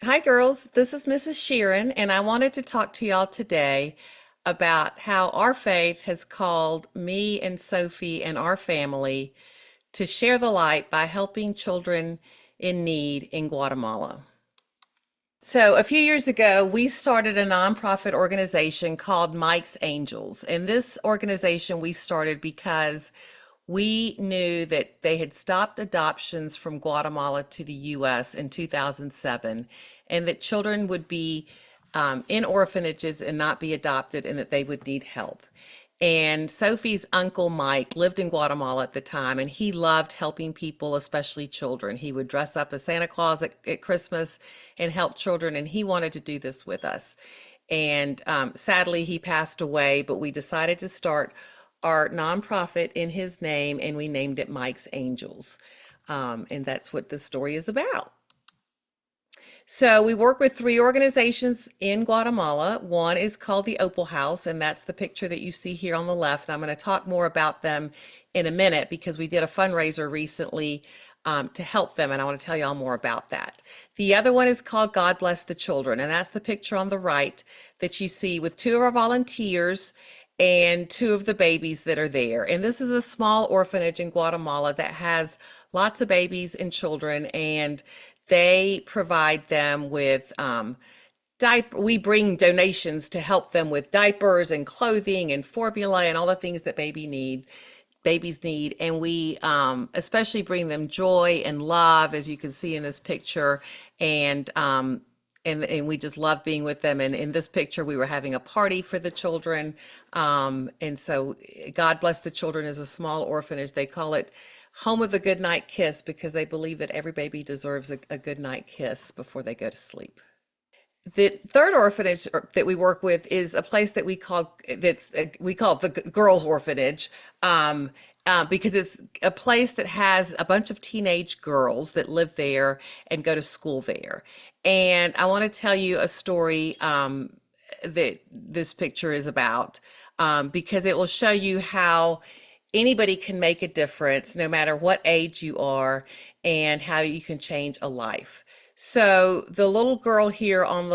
Hi, girls. This is Mrs. Sheeran, and I wanted to talk to y'all today about how our faith has called me and Sophie and our family to share the light by helping children in need in Guatemala. So, a few years ago, we started a nonprofit organization called Mike's Angels. And this organization we started because we knew that they had stopped adoptions from Guatemala to the US in 2007, and that children would be in orphanages and not be adopted, and that they would need help. And Sophie's uncle Mike lived in Guatemala at the time, and he loved helping people, especially children. He would dress up as Santa Claus at Christmas and help children, and he wanted to do this with us. And sadly, he passed away, but we decided to start our nonprofit in his name, and we named it Mike's Angels. And that's what this story is about. So we work with three organizations in Guatemala. One is called the Opal House, and that's the picture that you see here on the left. I'm going to talk more about them in a minute because we did a fundraiser recently to help them, and I want to tell y'all more about that. The other one is called God Bless the Children, and that's the picture on the right that you see with two of our volunteers and two of the babies that are there. And this is a small orphanage in Guatemala that has lots of babies and children, and they provide them with diaper. We bring donations to help them with diapers and clothing and formula and all the things that babies need. And we especially bring them joy and love, as you can see in this picture. And and we just love being with them. And in this picture, we were having a party for the children. And so God Bless the Children is a small orphanage. They call it Home of the Good Night Kiss because they believe that every baby deserves a good night kiss before they go to sleep. The third orphanage that we work with is a place that we call it the girls' orphanage, because it's a place that has a bunch of teenage girls that live there and go to school there. And I want to tell you a story that this picture is about, because it will show you how anybody can make a difference, no matter what age you are, and how you can change a life. So the little girl here on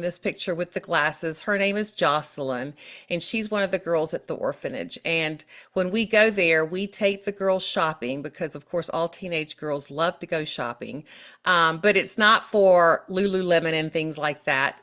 this picture with the glasses, her name is Jocelyn, and she's one of the girls at the orphanage. And when we go there, we take the girls shopping because, of course, all teenage girls love to go shopping. But it's not for Lululemon and things like that.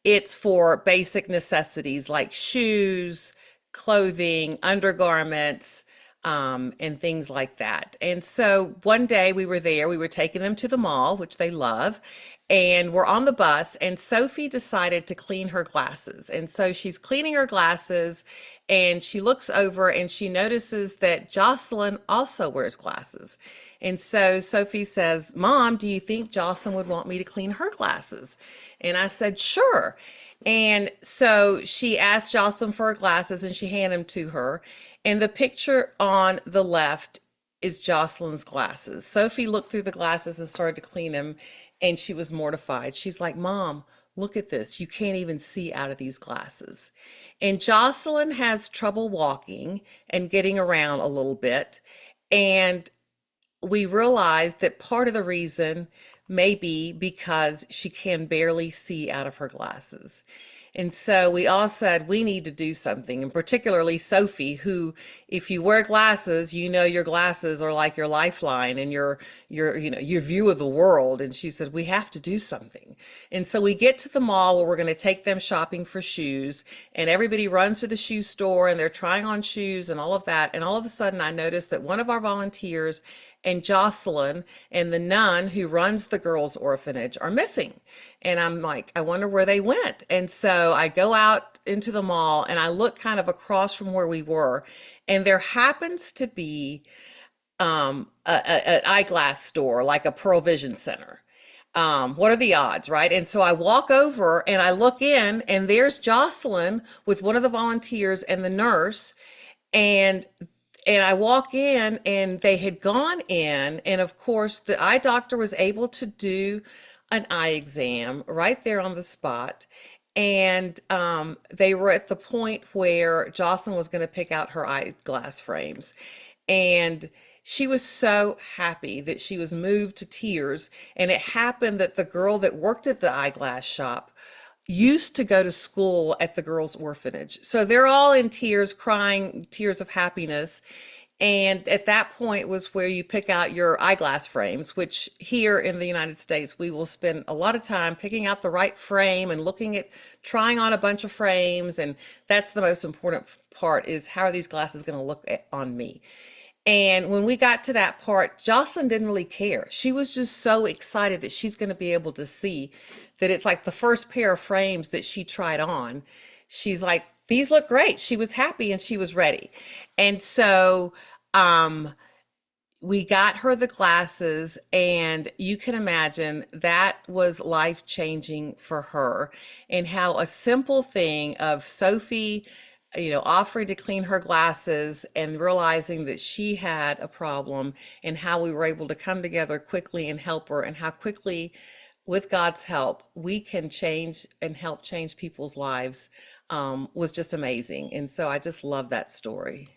It's for basic necessities like shoes, clothing, undergarments, and things like that. And so one day we were there, we were taking them to the mall, which they love, and we're on the bus, and Sophie decided to clean her glasses. And so she's cleaning her glasses, and she looks over and she notices that Jocelyn also wears glasses. And so Sophie says, Mom, do you think Jocelyn would want me to clean her glasses? And I said, sure. And so she asked Jocelyn for her glasses and she handed them to her. And the picture on the left is Jocelyn's glasses. Sophie looked through the glasses and started to clean them, and she was mortified. She's like, Mom, look at this. You can't even see out of these glasses. And Jocelyn has trouble walking and getting around a little bit. And we realized that part of the reason may be because she can barely see out of her glasses. And so we all said we need to do something, and particularly Sophie, who, if you wear glasses, you know your glasses are like your lifeline and your view of the world. And she said we have to do something. And so we get to the mall where we're going to take them shopping for shoes, and everybody runs to the shoe store and they're trying on shoes and all of that. And all of a sudden, I noticed that one of our volunteers and Jocelyn and the nun who runs the girls' orphanage are missing. And I'm like, I wonder where they went. And so I go out into the mall and I look kind of across from where we were, and there happens to be an eyeglass store like a Pearl Vision Center. What are the odds, right? And so I walk over and I look in, and there's Jocelyn with one of the volunteers and the nurse, and I walk in and they had gone in, and of course the eye doctor was able to do an eye exam right there on the spot. And they were at the point where Jocelyn was going to pick out her eyeglass frames. And She was so happy that she was moved to tears. And it happened that the girl that worked at the eyeglass shop used to go to school at the girls' orphanage. So they're all in tears, crying tears of happiness. And at that point was where you pick out your eyeglass frames, which here in the United States, we will spend a lot of time picking out the right frame and looking at trying on a bunch of frames. And that's the most important part, is how are these glasses going to look on me? And when we got to that part, Jocelyn didn't really care. She was just so excited that she's going to be able to see that it's like the first pair of frames that she tried on. She's like, these look great. She was happy and she was ready. And so um, we got her the glasses, and you can imagine that was life changing for her, and how a simple thing of Sophie, offering to clean her glasses and realizing that she had a problem, and how we were able to come together quickly and help her, and how quickly, with God's help, we can change and help change people's lives, was just amazing. And so I just love that story.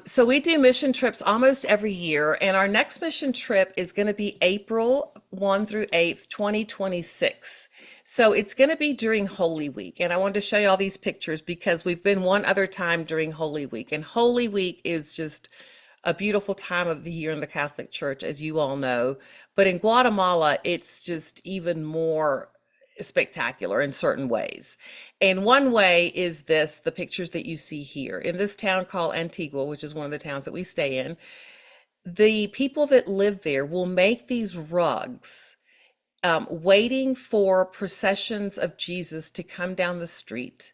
So we do mission trips almost every year, and our next mission trip is going to be April 1 through 8th, 2026. So it's going to be during Holy Week, and I wanted to show you all these pictures because we've been one other time during Holy Week, and Holy Week is just a beautiful time of the year in the Catholic Church, as you all know. But in Guatemala, it's just even more spectacular in certain ways. And one way is this, the pictures that you see here. In this town called Antigua, which is one of the towns that we stay in, the people that live there will make these rugs, waiting for processions of Jesus to come down the street.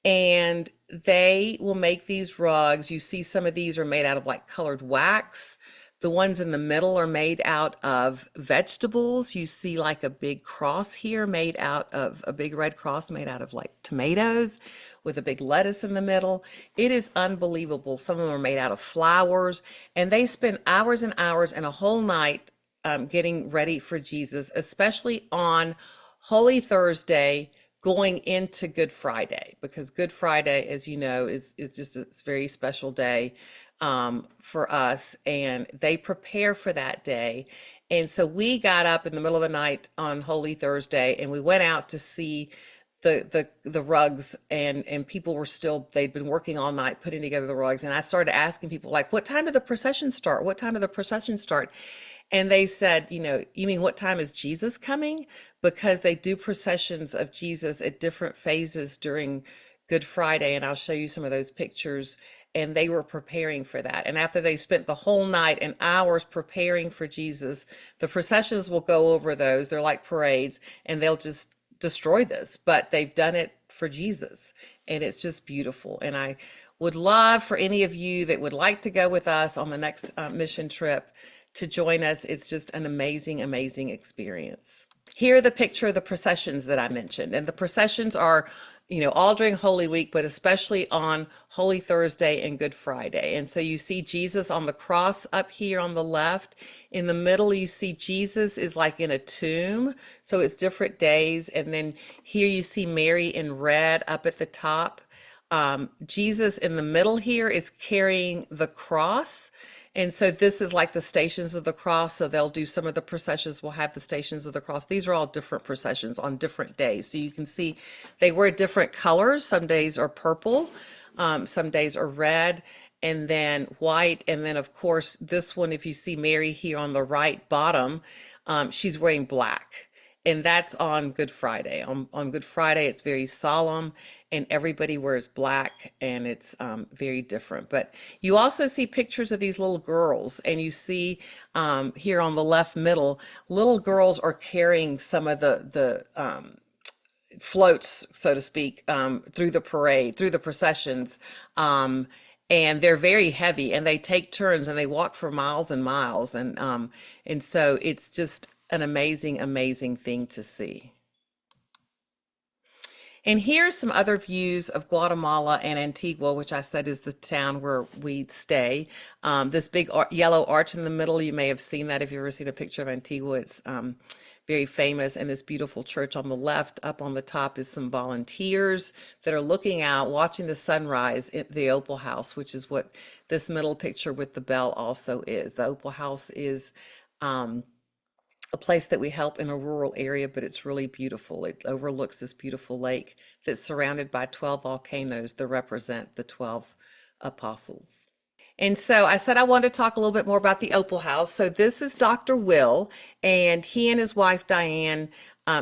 And they will make these rugs. You see some of these are made out of like colored wax. The ones in the middle are made out of vegetables. You see like a big cross here made out of a big red cross made out of like tomatoes with a big lettuce in the middle. It is unbelievable. Some of them are made out of flowers, and they spend hours and hours and a whole night getting ready for Jesus, especially on Holy Thursday going into Good Friday, because Good Friday, as you know, is just a very special day for us, and they prepare for that day. And so we got up in the middle of the night on Holy Thursday, and we went out to see the rugs, and people were still, they'd been working all night putting together the rugs. And I started asking people, like, what time did the procession start? What time did the procession start? And they said, you mean what time is Jesus coming? Because they do processions of Jesus at different phases during Good Friday. And I'll show you some of those pictures. And they were preparing for that. And after they spent the whole night and hours preparing for Jesus, the processions will go over those. They're like parades, and they'll just destroy this. But they've done it for Jesus. And it's just beautiful. And I would love for any of you that would like to go with us on the next mission trip to join us. It's just an amazing, amazing experience. Here are the picture of the processions that I mentioned. And the processions are, all during Holy Week, but especially on Holy Thursday and Good Friday. And so you see Jesus on the cross up here on the left. In the middle, you see Jesus is like in a tomb. So it's different days. And then here you see Mary in red up at the top. Jesus in the middle here is carrying the cross. And so this is like the Stations of the Cross. So they'll do some of the processions will have the Stations of the Cross. These are all different processions on different days. So you can see they wear different colors. Some days are purple, some days are red, and then white. And then of course, this one, if you see Mary here on the right bottom, she's wearing black. And that's on Good Friday. On Good Friday, it's very solemn, and everybody wears black, and it's very different. But you also see pictures of these little girls, and you see here on the left middle, little girls are carrying some of the floats, so to speak, through the parade, through the processions. And they're very heavy, and they take turns, and they walk for miles and miles. And so it's just an amazing, amazing thing to see. And here's some other views of Guatemala and Antigua, which I said is the town where we stay. This big yellow arch in the middle, you may have seen that if you've ever seen a picture of Antigua. It's very famous. And this beautiful church on the left. Up on the top is some volunteers that are looking out, watching the sunrise at the Opal House, which is what this middle picture with the bell also is. The Opal House is a place that we help in a rural area, but it's really beautiful. It overlooks this beautiful lake that's surrounded by 12 volcanoes that represent the 12 apostles. And so I said I wanted to talk a little bit more about the Opal House. So this is Dr. Will, and he and his wife Diane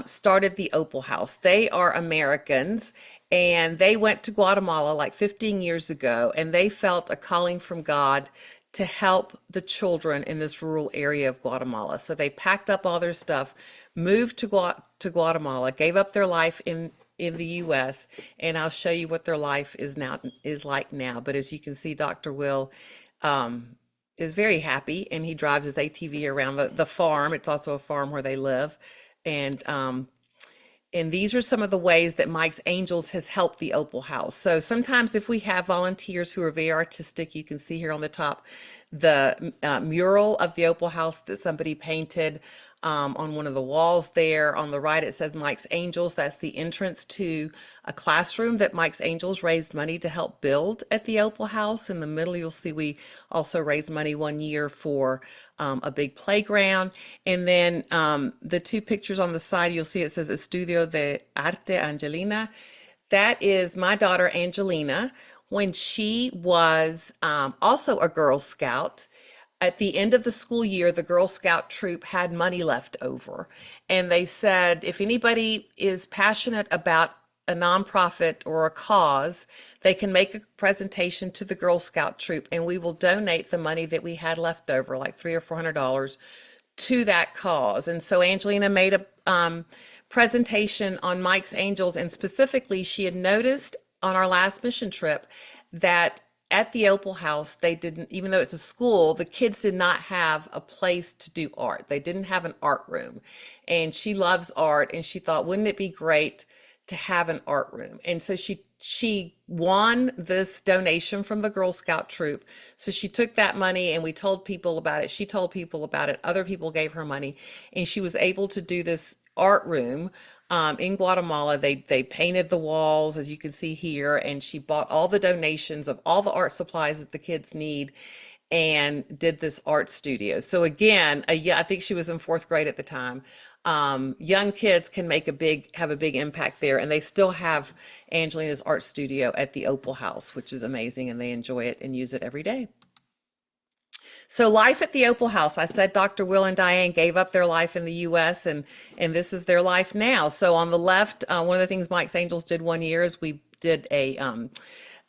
started the Opal House. They are Americans, and they went to Guatemala like 15 years ago, and they felt a calling from God to help the children in this rural area of Guatemala. So they packed up all their stuff, moved to Guatemala, gave up their life in the US, and I'll show you what their life is like now. But as you can see, Dr. Will is very happy, and he drives his ATV around the farm. It's also a farm where they live. And these are some of the ways that Mike's Angels has helped the Opal House. So sometimes if we have volunteers who are very artistic, you can see here on the top the mural of the Opal House that somebody painted on one of the walls there. On the right, it says Mike's Angels. That's the entrance to a classroom that Mike's Angels raised money to help build at the Opal House. In the middle, you'll see we also raised money one year for a big playground. And then the two pictures on the side, you'll see it says Estudio de Arte Angelina. That is my daughter Angelina when she was also a Girl Scout. At the end of the school year, the Girl Scout troop had money left over. And they said, if anybody is passionate about a nonprofit or a cause, they can make a presentation to the Girl Scout troop, and we will donate the money that we had left over, like $300 or $400, to that cause. And so Angelina made a presentation on Mike's Angels, and specifically, she had noticed on our last mission trip that at the Opal House, they didn't, even though it's a school, the kids did not have a place to do art. They didn't have an art room. And she loves art, and she thought, wouldn't it be great to have an art room? And so she won this donation from the Girl Scout troop. So she took that money, and we told people about it. She told people about it. Other people gave her money, and she was able to do this art room in Guatemala. They painted the walls, as you can see here, and she bought all the donations of all the art supplies that the kids need and did this art studio. So again, I think she was in fourth grade at the time. Young kids can have a big impact there, and they still have Angelina's art studio at the Opal House, which is amazing, and they enjoy it and use it every day. So life at the Opal House, I said Dr. Will and Diane gave up their life in the U.S. and this is their life now. So on the left, one of the things Mike's Angels did one year is we did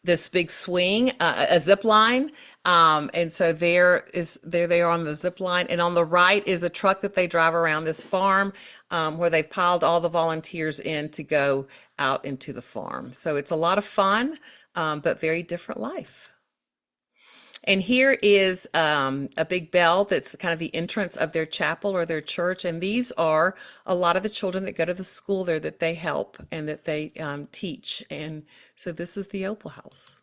this big swing, a zip line. And so there they are on the zip line. And on the right is a truck that they drive around this farm where they've piled all the volunteers in to go out into the farm. So it's a lot of fun, but very different life. And here is a big bell that's kind of the entrance of their chapel or their church. And these are a lot of the children that go to the school there that they help and that they teach. And so this is the Opal House.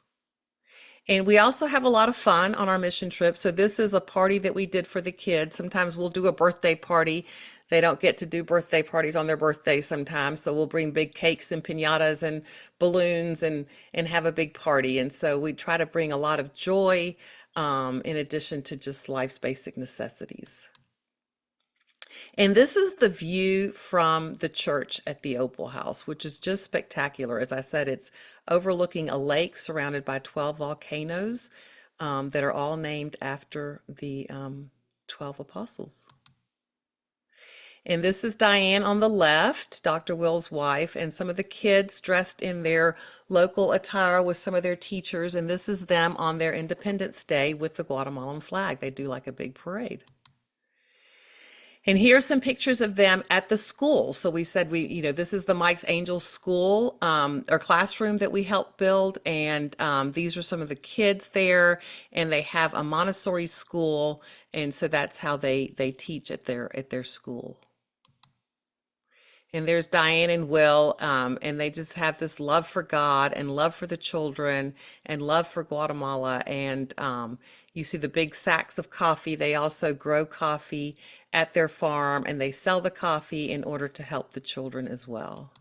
And we also have a lot of fun on our mission trip. So this is a party that we did for the kids. Sometimes we'll do a birthday party. They don't get to do birthday parties on their birthday sometimes. So we'll bring big cakes and piñatas and balloons and have a big party. And so we try to bring a lot of joy in addition to just life's basic necessities. And this is the view from the church at the Opal House, which is just spectacular. As I said, it's overlooking a lake surrounded by 12 volcanoes that are all named after the 12 apostles. And this is Diane on the left, Dr. Will's wife, and some of the kids dressed in their local attire with some of their teachers. And this is them on their Independence Day with the Guatemalan flag. They do like a big parade. And here's some pictures of them at the school. So we said this is the Mike's Angels school or classroom that we helped build. And these are some of the kids there, and they have a Montessori school. And so that's how they teach at their school. And there's Diane and Will, and they just have this love for God and love for the children and love for Guatemala. And you see the big sacks of coffee. They also grow coffee at their farm and they sell the coffee in order to help the children as well.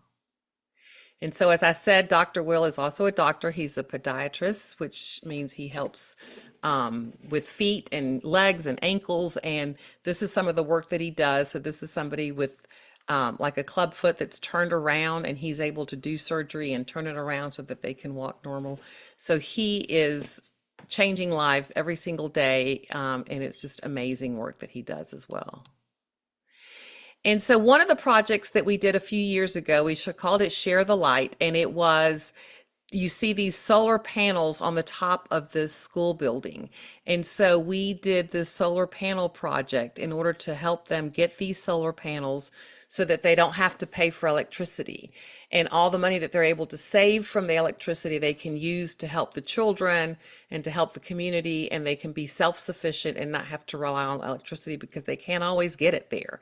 And so, as I said, Dr. Will is also a doctor. He's a podiatrist, which means he helps with feet and legs and ankles. And this is some of the work that he does. So, this is somebody with like a club foot that's turned around, and he's able to do surgery and turn it around so that they can walk normal. So, he is changing lives every single day. And it's just amazing work that he does as well. And so one of the projects that we did a few years ago, called it Share the Light, and it was, you see these solar panels on the top of this school building. And so we did this solar panel project in order to help them get these solar panels so that they don't have to pay for electricity. And all the money that they're able to save from the electricity, they can use to help the children and to help the community, and they can be self-sufficient and not have to rely on electricity because they can't always get it there.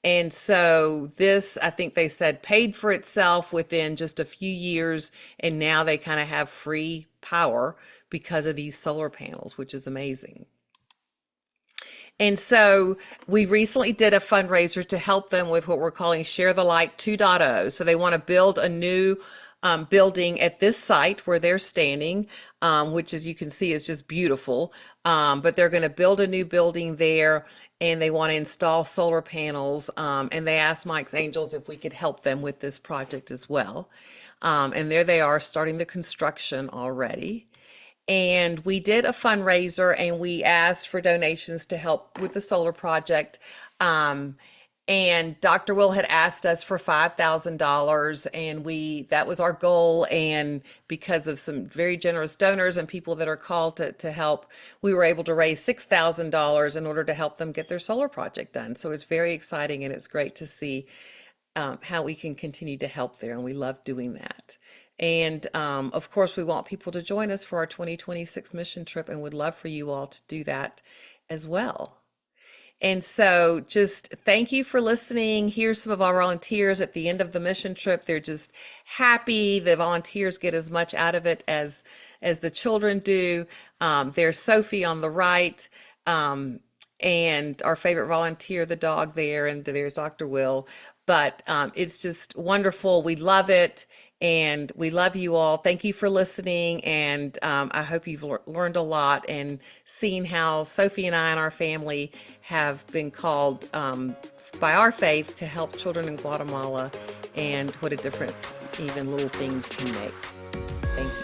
And so this, I think they said, paid for itself within just a few years, and now they kind of have free power because of these solar panels, which is amazing. And so we recently did a fundraiser to help them with what we're calling Share the Light 2.0. So they want to build a new building at this site where they're standing, which, as you can see, is just beautiful. But they're going to build a new building there, and they want to install solar panels. And they asked Mike's Angels if we could help them with this project as well. And there they are starting the construction already. And we did a fundraiser and we asked for donations to help with the solar project. And Dr. Will had asked us for $5,000, and that was our goal. And because of some very generous donors and people that are called to help, we were able to raise $6,000 in order to help them get their solar project done. So it's very exciting, and it's great to see how we can continue to help there. And we love doing that. And of course, we want people to join us for our 2026 mission trip, and would love for you all to do that as well. And so just thank you for listening. Here's some of our volunteers at the end of the mission trip. They're just happy. The volunteers get as much out of it as the children do. There's Sophie on the right, and our favorite volunteer, the dog there, and there's Dr. Will. But it's just wonderful. We love it. And we love you all. Thank you for listening. And I hope you've learned a lot and seen how Sophie and I and our family have been called by our faith to help children in Guatemala, and what a difference even little things can make. Thank you.